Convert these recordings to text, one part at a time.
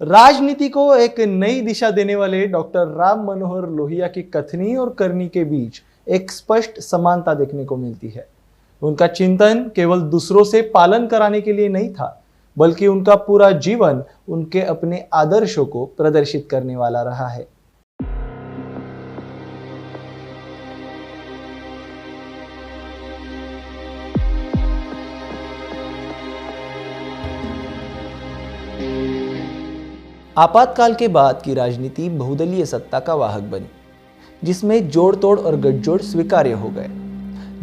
राजनीति को एक नई दिशा देने वाले डॉक्टर राम मनोहर लोहिया की कथनी और करनी के बीच एक स्पष्ट समानता देखने को मिलती है। उनका चिंतन केवल दूसरों से पालन कराने के लिए नहीं था, बल्कि उनका पूरा जीवन उनके अपने आदर्शों को प्रदर्शित करने वाला रहा है। आपातकाल के बाद की राजनीति बहुदलीय सत्ता का वाहक बनी, जिसमें जोड़ तोड़ और गठजोड़ स्वीकार्य हो गए।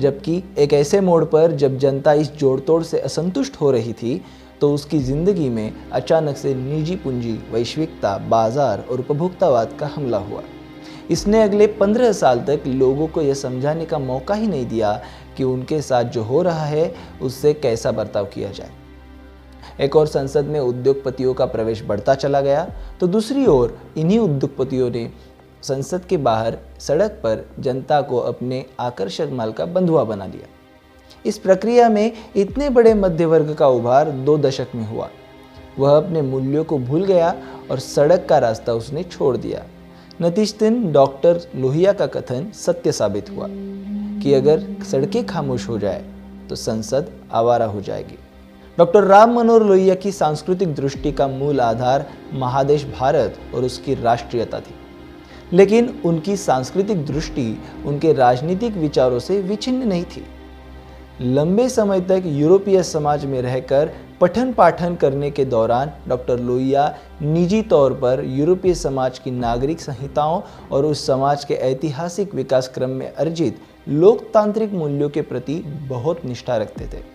जबकि एक ऐसे मोड़ पर जब जनता इस जोड़ तोड़ से असंतुष्ट हो रही थी, तो उसकी जिंदगी में अचानक से निजी पूंजी, वैश्विकता, बाजार और उपभोक्तावाद का हमला हुआ। इसने अगले 15 साल तक लोगों को यह समझाने का मौका ही नहीं दिया कि उनके साथ जो हो रहा है उससे कैसा बर्ताव किया जाए। एक और संसद में उद्योगपतियों का प्रवेश बढ़ता चला गया, तो दूसरी ओर इन्हीं उद्योगपतियों ने संसद के बाहर सड़क पर जनता को अपने आकर्षक माल का बंधुआ बना लिया। इस प्रक्रिया में इतने बड़े मध्य वर्ग का उभार 2 दशक में हुआ। वह अपने मूल्यों को भूल गया और सड़क का रास्ता उसने छोड़ दिया। नतीजतन डॉक्टर लोहिया का कथन सत्य साबित हुआ कि अगर सड़कें खामोश हो जाए तो संसद आवारा हो जाएगी। डॉक्टर राम मनोहर लोहिया की सांस्कृतिक दृष्टि का मूल आधार महादेश भारत और उसकी राष्ट्रीयता थी, लेकिन उनकी सांस्कृतिक दृष्टि उनके राजनीतिक विचारों से विच्छिन्न नहीं थी। लंबे समय तक यूरोपीय समाज में रहकर पठन पाठन करने के दौरान डॉक्टर लोहिया निजी तौर पर यूरोपीय समाज की नागरिक संहिताओं और उस समाज के ऐतिहासिक विकास क्रम में अर्जित लोकतांत्रिक मूल्यों के प्रति बहुत निष्ठा रखते थे।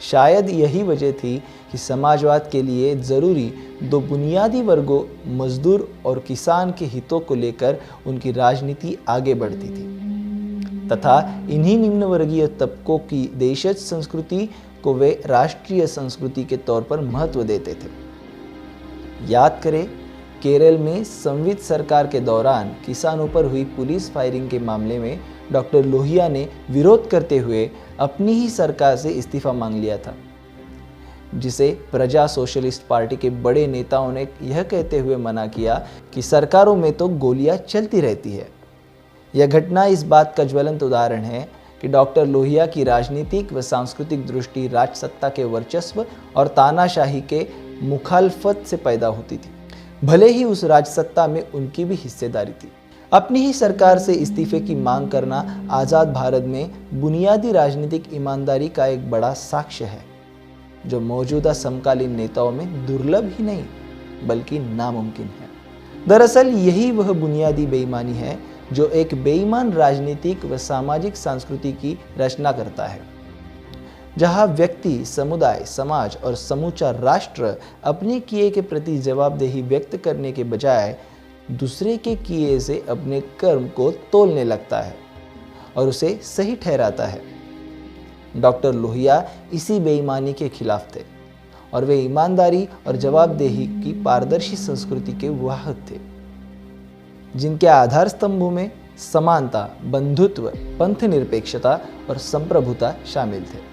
शायद यही वजह थी कि समाजवाद के लिए जरूरी 2 बुनियादी वर्गों, मजदूर और किसान के हितों को लेकर उनकी राजनीति आगे बढ़ती थी तथा इन्हीं निम्न वर्गीय तबकों की देशज संस्कृति को वे राष्ट्रीय संस्कृति के तौर पर महत्व देते थे। याद करें, केरल में संवित सरकार के दौरान किसानों पर हुई पुलिस फायरिंग के मामले में डॉक्टर लोहिया ने विरोध करते हुए अपनी ही सरकार से इस्तीफा मांग लिया था, जिसे प्रजा सोशलिस्ट पार्टी के बड़े नेताओं ने यह कहते हुए मना किया कि सरकारों में तो गोलियां चलती रहती है। यह घटना इस बात का ज्वलंत उदाहरण है कि डॉक्टर लोहिया की राजनीतिक व सांस्कृतिक दृष्टि राजसत्ता के वर्चस्व और तानाशाही के मुखालफत से पैदा होती थी, भले ही उस राजसत्ता में उनकी भी हिस्सेदारी थी। अपनी ही सरकार से इस्तीफे की मांग करना आज़ाद भारत में बुनियादी राजनीतिक ईमानदारी का एक बड़ा साक्ष्य है, जो मौजूदा समकालीन नेताओं में दुर्लभ ही नहीं बल्कि नामुमकिन है। दरअसल यही वह बुनियादी बेईमानी है जो एक बेईमान राजनीतिक व सामाजिक संस्कृति की रचना करता है, जहां व्यक्ति, समुदाय, समाज और समूचा राष्ट्र अपने किए के प्रति जवाबदेही व्यक्त करने के बजाय दूसरे के किए से अपने कर्म को तोलने लगता है और उसे सही ठहराता है। डॉक्टर लोहिया इसी बेईमानी के खिलाफ थे और वे ईमानदारी और जवाबदेही की पारदर्शी संस्कृति के वाहक थे, जिनके आधार स्तंभों में समानता, बंधुत्व, पंथ निरपेक्षता और संप्रभुता शामिल थे।